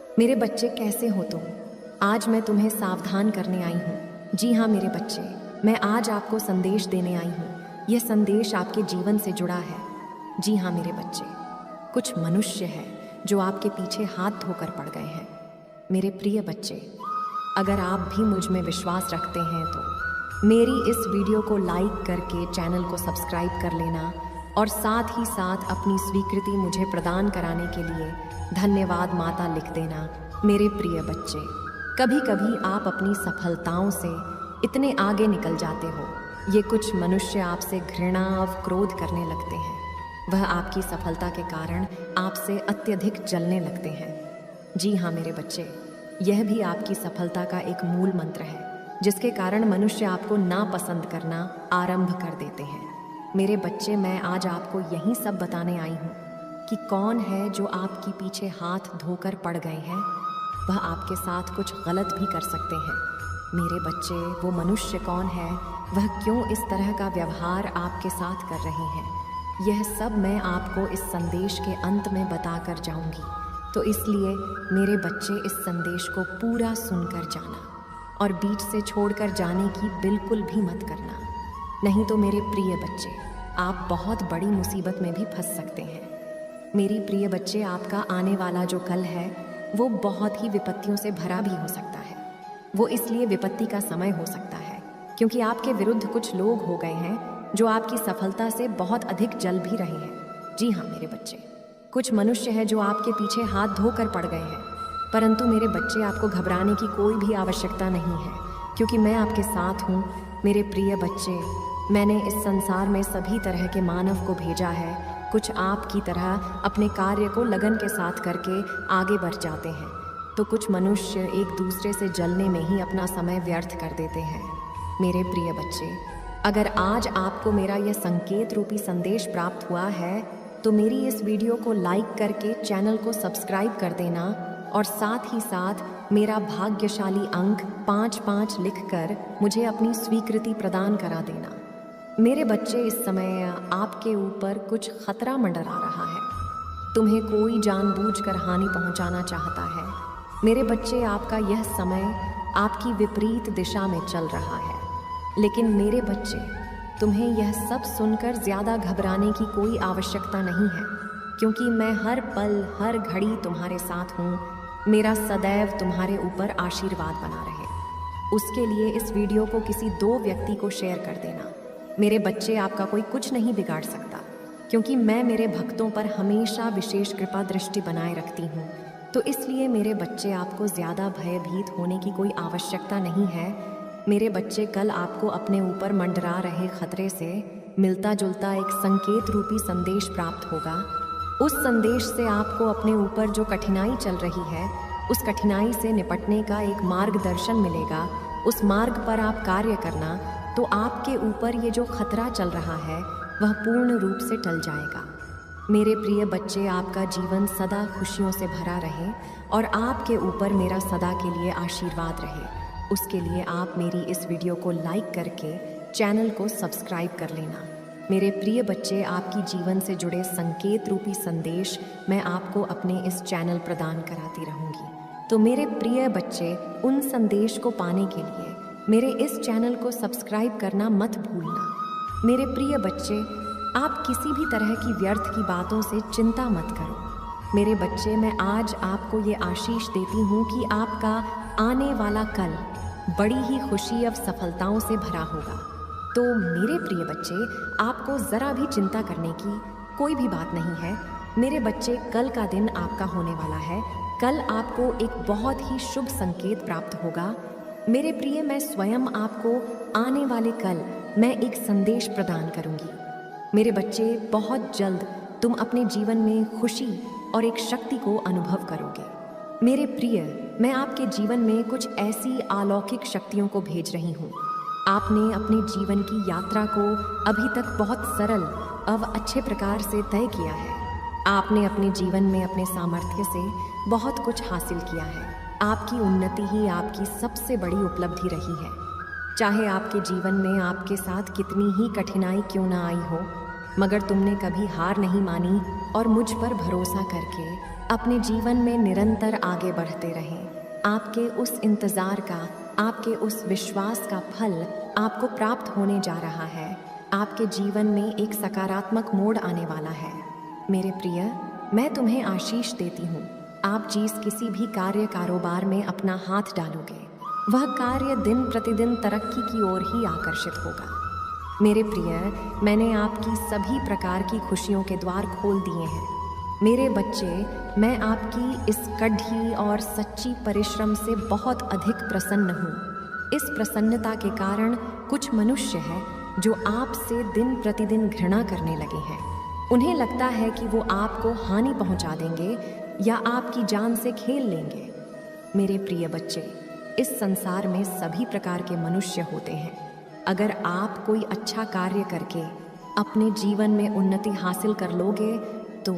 मेरे बच्चे कैसे हो तुम? आज मैं तुम्हें सावधान करने आई हूँ। जी हाँ मेरे बच्चे, मैं आज आपको संदेश देने आई हूँ। यह संदेश आपके जीवन से जुड़ा है। जी हाँ मेरे बच्चे, कुछ मनुष्य है जो आपके पीछे हाथ धोकर पड़ गए हैं। मेरे प्रिय बच्चे, अगर आप भी मुझ में विश्वास रखते हैं तो मेरी इस वीडियो को लाइक करके चैनल को सब्सक्राइब कर लेना और साथ ही साथ अपनी स्वीकृति मुझे प्रदान कराने के लिए धन्यवाद माता लिख देना। मेरे प्रिय बच्चे, कभी कभी आप अपनी सफलताओं से इतने आगे निकल जाते हो, ये कुछ मनुष्य आपसे घृणा और क्रोध करने लगते हैं। वह आपकी सफलता के कारण आपसे अत्यधिक जलने लगते हैं। जी हाँ मेरे बच्चे, यह भी आपकी सफलता का एक मूल मंत्र है जिसके कारण मनुष्य आपको नापसंद करना आरंभ कर देते हैं। मेरे बच्चे, मैं आज आपको यही सब बताने आई हूँ कि कौन है जो आपके पीछे हाथ धोकर पड़ गए हैं। वह आपके साथ कुछ गलत भी कर सकते हैं। मेरे बच्चे, वो मनुष्य कौन है, वह क्यों इस तरह का व्यवहार आपके साथ कर रहे हैं, यह सब मैं आपको इस संदेश के अंत में बताकर जाऊंगी। तो इसलिए मेरे बच्चे, इस संदेश को पूरा सुनकर जाना और बीच से छोड़कर जाने की बिल्कुल भी मत करना, नहीं तो मेरे प्रिय बच्चे, आप बहुत बड़ी मुसीबत में भी फंस सकते हैं। मेरी प्रिय बच्चे, आपका आने वाला जो कल है वो बहुत ही विपत्तियों से भरा भी हो सकता है। वो इसलिए विपत्ति का समय हो सकता है क्योंकि आपके विरुद्ध कुछ लोग हो गए हैं जो आपकी सफलता से बहुत अधिक जल भी रहे हैं। जी हाँ मेरे बच्चे, कुछ मनुष्य है जो आपके पीछे हाथ धोकर पड़ गए हैं, परंतु मेरे बच्चे, आपको घबराने की कोई भी आवश्यकता नहीं है क्योंकि मैं आपके साथ हूँ। मेरे प्रिय बच्चे, मैंने इस संसार में सभी तरह के मानव को भेजा है। कुछ आपकी तरह अपने कार्य को लगन के साथ करके आगे बढ़ जाते हैं, तो कुछ मनुष्य एक दूसरे से जलने में ही अपना समय व्यर्थ कर देते हैं। मेरे प्रिय बच्चे, अगर आज आपको मेरा यह संकेत रूपी संदेश प्राप्त हुआ है तो मेरी इस वीडियो को लाइक करके चैनल को सब्सक्राइब कर देना और साथ ही साथ मेरा भाग्यशाली अंक 55 लिखकर मुझे अपनी स्वीकृति प्रदान करा देना। मेरे बच्चे, इस समय आपके ऊपर कुछ खतरा मंडरा रहा है। तुम्हें कोई जानबूझकर हानि पहुंचाना चाहता है। मेरे बच्चे, आपका यह समय आपकी विपरीत दिशा में चल रहा है, लेकिन मेरे बच्चे, तुम्हें यह सब सुनकर ज़्यादा घबराने की कोई आवश्यकता नहीं है क्योंकि मैं हर पल हर घड़ी तुम्हारे साथ हूँ। मेरा सदैव तुम्हारे ऊपर आशीर्वाद बना रहे, उसके लिए इस वीडियो को किसी 2 व्यक्ति को शेयर कर देना। मेरे बच्चे, आपका कोई कुछ नहीं बिगाड़ सकता क्योंकि मैं मेरे भक्तों पर हमेशा विशेष कृपा दृष्टि बनाए रखती हूँ। तो इसलिए मेरे बच्चे, आपको ज़्यादा भयभीत होने की कोई आवश्यकता नहीं है। मेरे बच्चे, कल आपको अपने ऊपर मंडरा रहे खतरे से मिलता जुलता एक संकेत रूपी संदेश प्राप्त होगा। उस संदेश से आपको अपने ऊपर जो कठिनाई चल रही है उस कठिनाई से निपटने का एक मार्गदर्शन मिलेगा। उस मार्ग पर आप कार्य करना तो आपके ऊपर ये जो खतरा चल रहा है वह पूर्ण रूप से टल जाएगा। मेरे प्रिय बच्चे, आपका जीवन सदा खुशियों से भरा रहे और आपके ऊपर मेरा सदा के लिए आशीर्वाद रहे। उसके लिए आप मेरी इस वीडियो को लाइक करके चैनल को सब्सक्राइब कर लेना। मेरे प्रिय बच्चे, आपकी जीवन से जुड़े संकेत रूपी संदेश मैं आपको अपने इस चैनल प्रदान कराती रहूँगी। तो मेरे प्रिय बच्चे, उन संदेश को पाने के लिए मेरे इस चैनल को सब्सक्राइब करना मत भूलना। मेरे प्रिय बच्चे, आप किसी भी तरह की व्यर्थ की बातों से चिंता मत करो। मेरे बच्चे, मैं आज आपको ये आशीष देती हूँ कि आपका आने वाला कल बड़ी ही खुशी और सफलताओं से भरा होगा। तो मेरे प्रिय बच्चे, आपको ज़रा भी चिंता करने की कोई भी बात नहीं है। मेरे बच्चे, कल का दिन आपका होने वाला है। कल आपको एक बहुत ही शुभ संकेत प्राप्त होगा। मेरे प्रिय, मैं स्वयं आपको आने वाले कल मैं एक संदेश प्रदान करूंगी। मेरे बच्चे, बहुत जल्द तुम अपने जीवन में खुशी और एक शक्ति को अनुभव करोगे। मेरे प्रिय, मैं आपके जीवन में कुछ ऐसी अलौकिक शक्तियों को भेज रही हूँ। आपने अपने जीवन की यात्रा को अभी तक बहुत सरल और अच्छे प्रकार से तय किया है। आपने अपने जीवन में अपने सामर्थ्य से बहुत कुछ हासिल किया है। आपकी उन्नति ही आपकी सबसे बड़ी उपलब्धि रही है। चाहे आपके जीवन में आपके साथ कितनी ही कठिनाई क्यों ना आई हो, मगर तुमने कभी हार नहीं मानी और मुझ पर भरोसा करके अपने जीवन में निरंतर आगे बढ़ते रहें। आपके उस इंतज़ार का, आपके उस विश्वास का फल आपको प्राप्त होने जा रहा है। आपके जीवन में एक सकारात्मक मोड़ आने वाला है। मेरे प्रिय, मैं तुम्हें आशीष देती हूँ। आप जिस किसी भी कार्य कारोबार में अपना हाथ डालोगे, वह कार्य दिन प्रतिदिन तरक्की की ओर ही आकर्षित होगा। मेरे प्रिय, मैंने आपकी सभी प्रकार की खुशियों के द्वार खोल दिए हैं। मेरे बच्चे, मैं आपकी इस कड़ी और सच्ची परिश्रम से बहुत अधिक प्रसन्न हूँ। इस प्रसन्नता के कारण कुछ मनुष्य हैं जो आपसे दिन प्रतिदिन घृणा करने लगे हैं। उन्हें लगता है कि वो आपको हानि पहुँचा देंगे या आपकी जान से खेल लेंगे। मेरे प्रिय बच्चे, इस संसार में सभी प्रकार के मनुष्य होते हैं। अगर आप कोई अच्छा कार्य करके अपने जीवन में उन्नति हासिल कर लोगे तो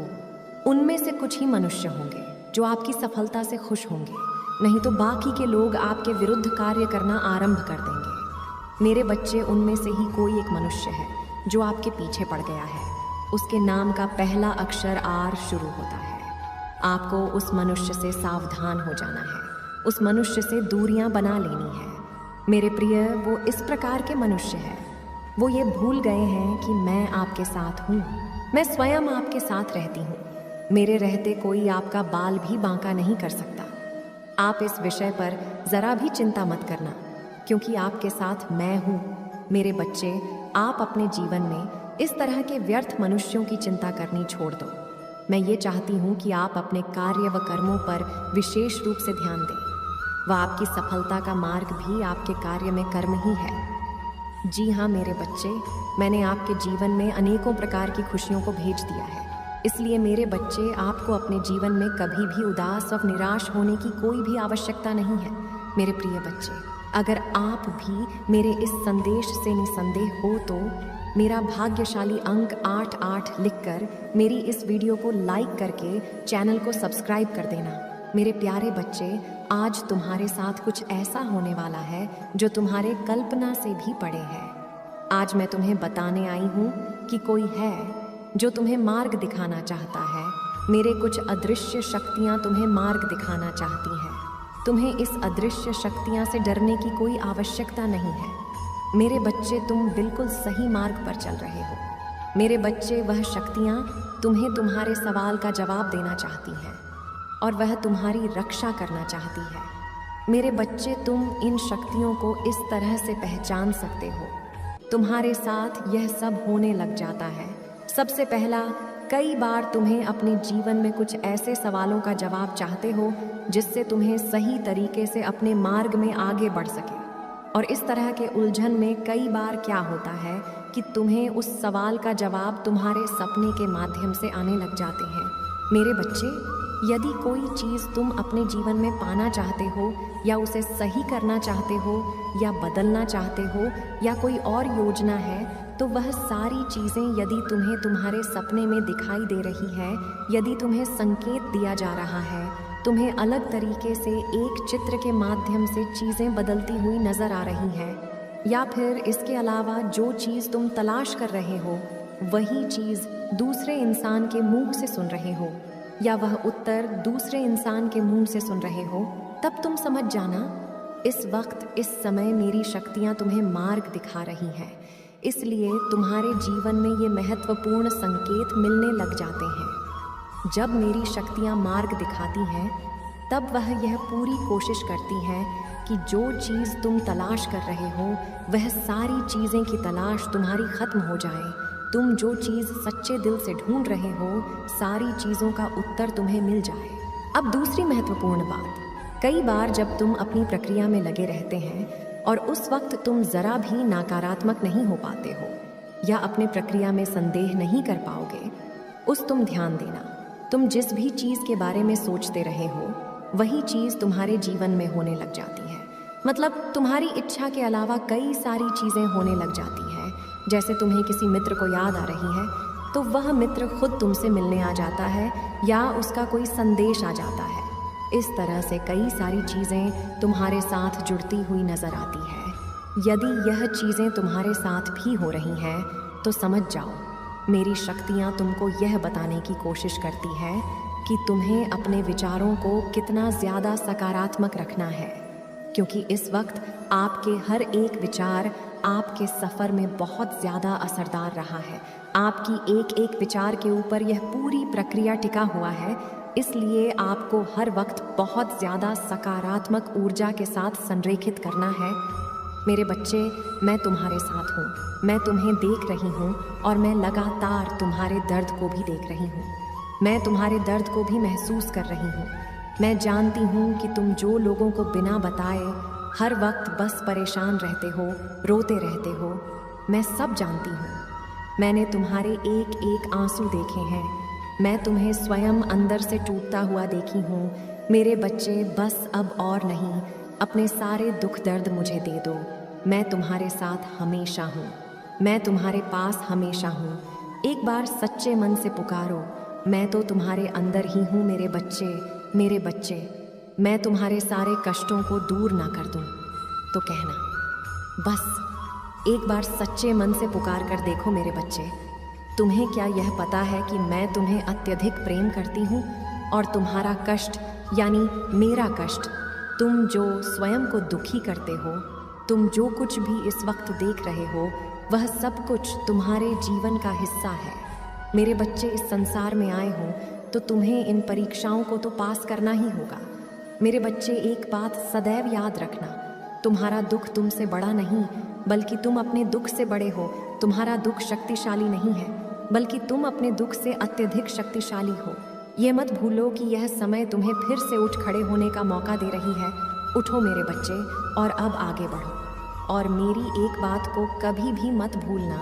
उनमें से कुछ ही मनुष्य होंगे जो आपकी सफलता से खुश होंगे, नहीं तो बाकी के लोग आपके विरुद्ध कार्य करना आरंभ कर देंगे। मेरे बच्चे, उनमें से ही कोई एक मनुष्य है जो आपके पीछे पड़ गया है। उसके नाम का पहला अक्षर आर शुरू होता है। आपको उस मनुष्य से सावधान हो जाना है, उस मनुष्य से दूरियां बना लेनी है। मेरे प्रिय, वो इस प्रकार के मनुष्य हैं, वो ये भूल गए हैं कि मैं आपके साथ हूँ। मैं स्वयं आपके साथ रहती हूँ। मेरे रहते कोई आपका बाल भी बांका नहीं कर सकता। आप इस विषय पर ज़रा भी चिंता मत करना, क्योंकि आपके साथ मैं हूँ। मेरे बच्चे, आप अपने जीवन में इस तरह के व्यर्थ मनुष्यों की चिंता करनी छोड़ दो। मैं ये चाहती हूँ कि आप अपने कार्य व कर्मों पर विशेष रूप से ध्यान दें। वह आपकी सफलता का मार्ग भी आपके कार्य में कर्म ही है। जी हाँ मेरे बच्चे, मैंने आपके जीवन में अनेकों प्रकार की खुशियों को भेज दिया है। इसलिए मेरे बच्चे, आपको अपने जीवन में कभी भी उदास और निराश होने की कोई भी आवश्यकता नहीं है। मेरे प्रिय बच्चे, अगर आप भी मेरे इस संदेश से निसंदेह हो तो मेरा भाग्यशाली अंक 88 लिखकर मेरी इस वीडियो को लाइक करके चैनल को सब्सक्राइब कर देना। मेरे प्यारे बच्चे, आज तुम्हारे साथ कुछ ऐसा होने वाला है जो तुम्हारे कल्पना से भी परे है। आज मैं तुम्हें बताने आई हूँ कि कोई है जो तुम्हें मार्ग दिखाना चाहता है। मेरे कुछ अदृश्य शक्तियाँ तुम्हें मार्ग दिखाना चाहती हैं। तुम्हें इस अदृश्य शक्तियाँ से डरने की कोई आवश्यकता नहीं है। मेरे बच्चे, तुम बिल्कुल सही मार्ग पर चल रहे हो। मेरे बच्चे, वह शक्तियाँ तुम्हें तुम्हारे सवाल का जवाब देना चाहती हैं और वह तुम्हारी रक्षा करना चाहती है। मेरे बच्चे, तुम इन शक्तियों को इस तरह से पहचान सकते हो। तुम्हारे साथ यह सब होने लग जाता है। सबसे पहला, कई बार तुम्हें अपने जीवन में कुछ ऐसे सवालों का जवाब चाहते हो जिससे तुम्हें सही तरीके से अपने मार्ग में आगे बढ़ सके। और इस तरह के उलझन में कई बार क्या होता है कि तुम्हें उस सवाल का जवाब तुम्हारे सपने के माध्यम से आने लग जाते हैं। मेरे बच्चे, यदि कोई चीज़ तुम अपने जीवन में पाना चाहते हो या उसे सही करना चाहते हो या बदलना चाहते हो या कोई और योजना है, तो वह सारी चीज़ें यदि तुम्हें तुम्हारे सपने में दिखाई दे रही है, यदि तुम्हें संकेत दिया जा रहा है, तुम्हें अलग तरीके से एक चित्र के माध्यम से चीज़ें बदलती हुई नज़र आ रही हैं, या फिर इसके अलावा जो चीज़ तुम तलाश कर रहे हो वही चीज़ दूसरे इंसान के मुंह से सुन रहे हो या वह उत्तर दूसरे इंसान के मुंह से सुन रहे हो, तब तुम समझ जाना इस वक्त, इस समय मेरी शक्तियाँ तुम्हें मार्ग दिखा रही हैं। इसलिए तुम्हारे जीवन में ये महत्वपूर्ण संकेत मिलने लग जाते हैं। जब मेरी शक्तियाँ मार्ग दिखाती हैं, तब वह यह पूरी कोशिश करती हैं कि जो चीज़ तुम तलाश कर रहे हो वह सारी चीज़ें की तलाश तुम्हारी ख़त्म हो जाए। तुम जो चीज़ सच्चे दिल से ढूंढ रहे हो, सारी चीज़ों का उत्तर तुम्हें मिल जाए। अब दूसरी महत्वपूर्ण बात, कई बार जब तुम अपनी प्रक्रिया में लगे रहते हैं और उस वक्त तुम ज़रा भी नकारात्मक नहीं हो पाते हो या अपने प्रक्रिया में संदेह नहीं कर पाओगे, तुम ध्यान देना, तुम जिस भी चीज़ के बारे में सोचते रहे हो वही चीज़ तुम्हारे जीवन में होने लग जाती है। मतलब तुम्हारी इच्छा के अलावा कई सारी चीज़ें होने लग जाती हैं। जैसे तुम्हें किसी मित्र को याद आ रही है तो वह मित्र खुद तुमसे मिलने आ जाता है या उसका कोई संदेश आ जाता है। इस तरह से कई सारी चीज़ें तुम्हारे साथ जुड़ती हुई नज़र आती है। यदि यह चीज़ें तुम्हारे साथ भी हो रही हैं तो समझ जाओ, मेरी शक्तियाँ तुमको यह बताने की कोशिश करती है कि तुम्हें अपने विचारों को कितना ज़्यादा सकारात्मक रखना है, क्योंकि इस वक्त आपके हर एक विचार आपके सफ़र में बहुत ज़्यादा असरदार रहा है। आपकी एक एक विचार के ऊपर यह पूरी प्रक्रिया टिका हुआ है, इसलिए आपको हर वक्त बहुत ज़्यादा सकारात्मक ऊर्जा के साथ संरेखित करना है। मेरे बच्चे, मैं तुम्हारे साथ हूँ, मैं तुम्हें देख रही हूँ और मैं लगातार तुम्हारे दर्द को भी देख रही हूँ। मैं तुम्हारे दर्द को भी महसूस कर रही हूँ। मैं जानती हूँ कि तुम जो लोगों को बिना बताए हर वक्त बस परेशान रहते हो, रोते रहते हो, मैं सब जानती हूँ। मैंने तुम्हारे एक एक आंसू देखे हैं। मैं तुम्हें स्वयं अंदर से टूटता हुआ देखी हूँ। मेरे बच्चे, बस अब और नहीं, अपने सारे दुख दर्द मुझे दे दो। मैं तुम्हारे साथ हमेशा हूँ, मैं तुम्हारे पास हमेशा हूँ। एक बार सच्चे मन से पुकारो, मैं तो तुम्हारे अंदर ही हूँ मेरे बच्चे, मेरे बच्चे। मैं तुम्हारे सारे कष्टों को दूर ना कर दूँ तो कहना। बस एक बार सच्चे मन से पुकार कर देखो मेरे बच्चे। तुम्हें क्या यह पता है कि मैं तुम्हें अत्यधिक प्रेम करती हूँ और तुम्हारा कष्ट यानी मेरा कष्ट, तुम जो स्वयं को दुखी करते हो, तुम जो कुछ भी इस वक्त देख रहे हो, वह सब कुछ तुम्हारे जीवन का हिस्सा है। मेरे बच्चे, इस संसार में आए हो तो तुम्हें इन परीक्षाओं को तो पास करना ही होगा। मेरे बच्चे, एक बात सदैव याद रखना, तुम्हारा दुख तुमसे बड़ा नहीं, बल्कि तुम अपने दुख से बड़े हो। तुम्हारा दुख शक्तिशाली नहीं है, बल्कि तुम अपने दुख से अत्यधिक शक्तिशाली हो। ये मत भूलो कि यह समय तुम्हें फिर से उठ खड़े होने का मौका दे रही है। उठो मेरे बच्चे और अब आगे बढ़ो। और मेरी एक बात को कभी भी मत भूलना,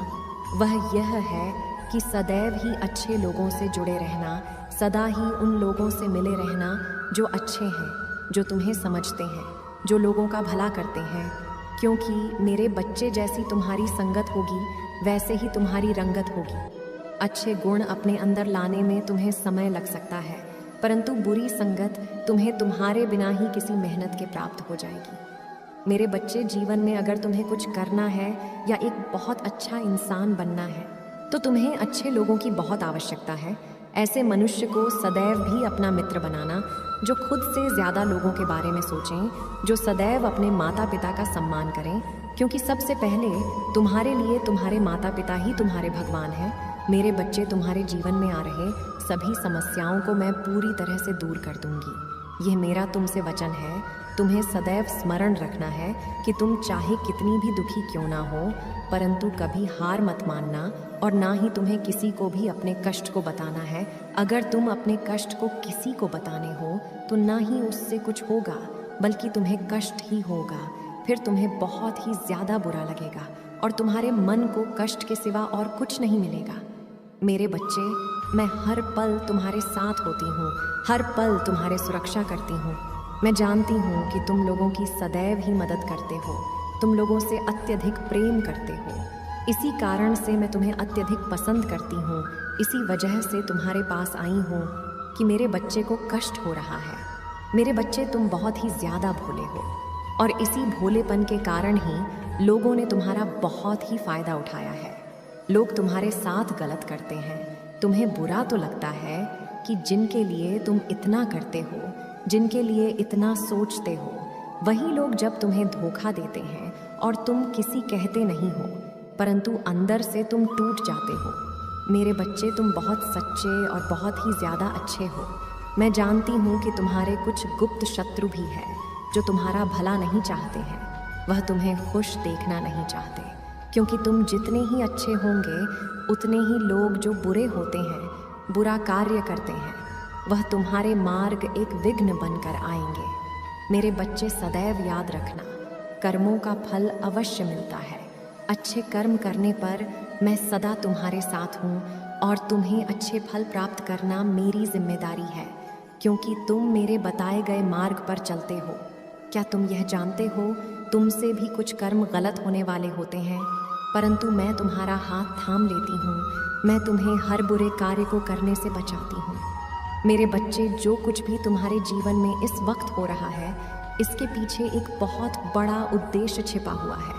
वह यह है कि सदैव ही अच्छे लोगों से जुड़े रहना, सदा ही उन लोगों से मिले रहना जो अच्छे हैं, जो तुम्हें समझते हैं, जो लोगों का भला करते हैं। क्योंकि मेरे बच्चे, जैसी तुम्हारी संगत होगी वैसे ही तुम्हारी रंगत होगी। अच्छे गुण अपने अंदर लाने में तुम्हें समय लग सकता है, परंतु बुरी संगत तुम्हें तुम्हारे बिना ही किसी मेहनत के प्राप्त हो जाएगी। मेरे बच्चे, जीवन में अगर तुम्हें कुछ करना है या एक बहुत अच्छा इंसान बनना है तो तुम्हें अच्छे लोगों की बहुत आवश्यकता है। ऐसे मनुष्य को सदैव भी अपना मित्र बनाना, जो खुद से ज़्यादा लोगों के बारे में सोचें, जो सदैव अपने माता पिता का सम्मान करें, क्योंकि सबसे पहले तुम्हारे लिए तुम्हारे माता पिता ही तुम्हारे भगवान हैं। मेरे बच्चे, तुम्हारे जीवन में आ रहे सभी समस्याओं को मैं पूरी तरह से दूर कर दूंगी। यह मेरा तुमसे वचन है। तुम्हें सदैव स्मरण रखना है कि तुम चाहे कितनी भी दुखी क्यों ना हो, परंतु कभी हार मत मानना, और ना ही तुम्हें किसी को भी अपने कष्ट को बताना है। अगर तुम अपने कष्ट को किसी को बताने हो तो ना ही उससे कुछ होगा, बल्कि तुम्हें कष्ट ही होगा। फिर तुम्हें बहुत ही ज़्यादा बुरा लगेगा और तुम्हारे मन को कष्ट के सिवा और कुछ नहीं मिलेगा। मेरे बच्चे, मैं हर पल तुम्हारे साथ होती हूँ, हर पल तुम्हारे सुरक्षा करती हूँ। मैं जानती हूँ कि तुम लोगों की सदैव ही मदद करते हो, तुम लोगों से अत्यधिक प्रेम करते हो। इसी कारण से मैं तुम्हें अत्यधिक पसंद करती हूँ। इसी वजह से तुम्हारे पास आई हूँ कि मेरे बच्चे को कष्ट हो रहा है। मेरे बच्चे, तुम बहुत ही ज़्यादा भोले हो और इसी भोलेपन के कारण ही लोगों ने तुम्हारा बहुत ही फ़ायदा उठाया है। लोग तुम्हारे साथ गलत करते हैं। तुम्हें बुरा तो लगता है कि जिनके लिए तुम इतना करते हो, जिनके लिए इतना सोचते हो, वही लोग जब तुम्हें धोखा देते हैं और तुम किसी कहते नहीं हो, परंतु अंदर से तुम टूट जाते हो। मेरे बच्चे, तुम बहुत सच्चे और बहुत ही ज़्यादा अच्छे हो। मैं जानती हूँ कि तुम्हारे कुछ गुप्त शत्रु भी हैं जो तुम्हारा भला नहीं चाहते हैं। वह तुम्हें खुश देखना नहीं चाहते, क्योंकि तुम जितने ही अच्छे होंगे उतने ही लोग जो बुरे होते हैं, बुरा कार्य करते हैं, वह तुम्हारे मार्ग एक विघ्न बनकर आएंगे। मेरे बच्चे, सदैव याद रखना, कर्मों का फल अवश्य मिलता है। अच्छे कर्म करने पर मैं सदा तुम्हारे साथ हूँ और तुम्हें अच्छे फल प्राप्त करना मेरी जिम्मेदारी है, क्योंकि तुम मेरे बताए गए मार्ग पर चलते हो। क्या तुम यह जानते हो, तुमसे भी कुछ कर्म गलत होने वाले होते हैं, परंतु मैं तुम्हारा हाथ थाम लेती हूँ। मैं तुम्हें हर बुरे कार्य को करने से बचाती हूँ। मेरे बच्चे, जो कुछ भी तुम्हारे जीवन में इस वक्त हो रहा है, इसके पीछे एक बहुत बड़ा उद्देश्य छिपा हुआ है।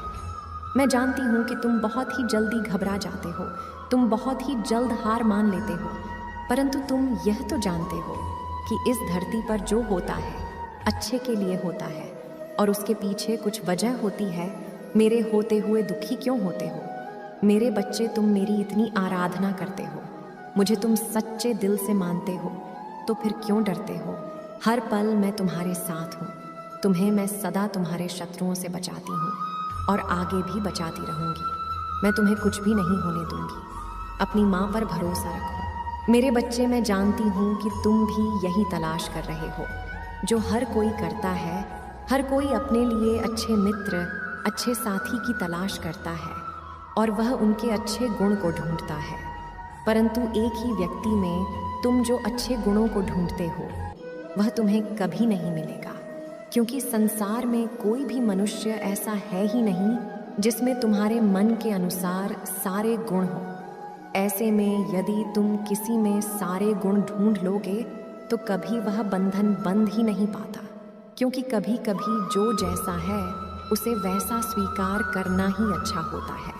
मैं जानती हूँ कि तुम बहुत ही जल्दी घबरा जाते हो, तुम बहुत ही जल्द हार मान लेते हो, परंतु तुम यह तो जानते हो कि इस धरती पर जो होता है अच्छे के लिए होता है, और उसके पीछे कुछ वजह होती है। मेरे होते हुए दुखी क्यों होते हो? मेरे बच्चे, तुम मेरी इतनी आराधना करते हो, मुझे तुम सच्चे दिल से मानते हो, तो फिर क्यों डरते हो? हर पल मैं तुम्हारे साथ हूँ। तुम्हें मैं सदा तुम्हारे शत्रुओं से बचाती हूँ और आगे भी बचाती रहूँगी। मैं तुम्हें कुछ भी नहीं होने दूंगी। अपनी माँ पर भरोसा रखो। मेरे बच्चे, मैं जानती हूँ कि तुम भी यही तलाश कर रहे हो जो हर कोई करता है। हर कोई अपने लिए अच्छे मित्र, अच्छे साथी की तलाश करता है और वह उनके अच्छे गुण को ढूंढता है। परंतु एक ही व्यक्ति में तुम जो अच्छे गुणों को ढूंढते हो वह तुम्हें कभी नहीं मिलेगा, क्योंकि संसार में कोई भी मनुष्य ऐसा है ही नहीं जिसमें तुम्हारे मन के अनुसार सारे गुण हो। ऐसे में यदि तुम किसी में सारे गुण ढूंढ लोगे तो कभी वह बंधन बंध ही नहीं पाता, क्योंकि कभी कभी जो जैसा है उसे वैसा स्वीकार करना ही अच्छा होता है।